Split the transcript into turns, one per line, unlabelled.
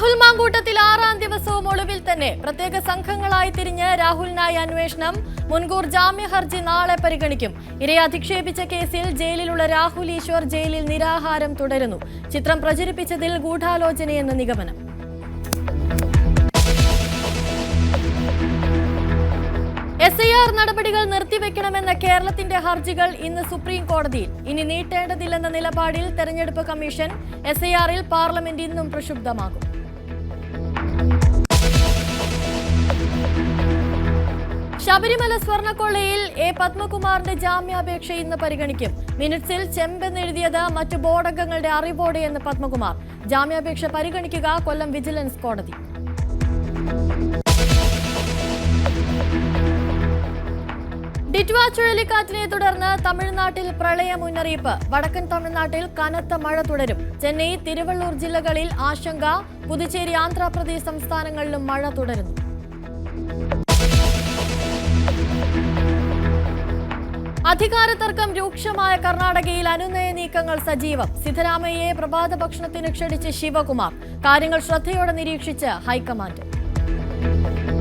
രാഹുൽ മാങ്കൂട്ടത്തിൽ 6ാം ദിവസവും ഒളിവിൽ തന്നെ പ്രത്യേക സംഘങ്ങളായി തിരിഞ്ഞ് രാഹുലിനായി അന്വേഷണം. മുൻകൂർ ജാമ്യ ഹർജി നാളെ പരിഗണിക്കും. ഇരയെ അധിക്ഷേപിച്ച കേസിൽ ജയിലിലുള്ള രാഹുൽ ഈശ്വർ ജയിലിൽ നിരാഹാരം തുടരുന്നു. ചിത്രം പ്രചരിപ്പിച്ചതിൽ ഗൂഢാലോചനയെന്ന് നിഗമനം. SIR നടപടികൾ നിർത്തിവെക്കണമെന്ന കേരളത്തിന്റെ ഹർജികൾ ഇന്ന് സുപ്രീം കോടതിയിൽ. ഇനി നീട്ടേണ്ടതില്ലെന്ന നിലപാടിൽ തെരഞ്ഞെടുപ്പ് കമ്മീഷൻ. SIRൽ പാർലമെന്റ് ഇന്നും പ്രക്ഷുബ്ധമാകും. ശബരിമല സ്വർണ്ണക്കൊള്ളയിൽ A. പത്മകുമാറിന്റെ ജാമ്യാപേക്ഷ ഇന്ന് പരിഗണിക്കും. മിനിറ്റ്സിൽ ചെമ്പെന്നെഴുതിയത് മറ്റു ബോർഡംഗങ്ങളുടെ അറിവോടെയെന്ന് പത്മകുമാർ. ജാമ്യാപേക്ഷ പരിഗണിക്കുക കൊല്ലം വിജിലൻസ് കോടതി. ഡിറ്റ്വ ചുഴലിക്കാറ്റിനെ തുടർന്ന് തമിഴ്നാട്ടിൽ പ്രളയ മുന്നറിയിപ്പ്. വടക്കൻ തമിഴ്നാട്ടിൽ കനത്ത മഴ തുടരും. ചെന്നൈ, തിരുവള്ളൂർ ജില്ലകളിൽ ആശങ്ക. പുതുച്ചേരി, ആന്ധ്രാപ്രദേശ് സംസ്ഥാനങ്ങളിലും മഴ തുടരുന്നു. അധികാര തർക്കം രൂക്ഷമായ കർണാടകയിൽ അനുനയ നീക്കങ്ങൾ സജീവം. സിദ്ധരാമയ്യയെ പ്രഭാത ഭക്ഷണത്തിന് ക്ഷണിച്ച് ശിവകുമാർ. കാര്യങ്ങൾ ശ്രദ്ധയോടെ നിരീക്ഷിച്ച് ഹൈക്കമാൻഡ്.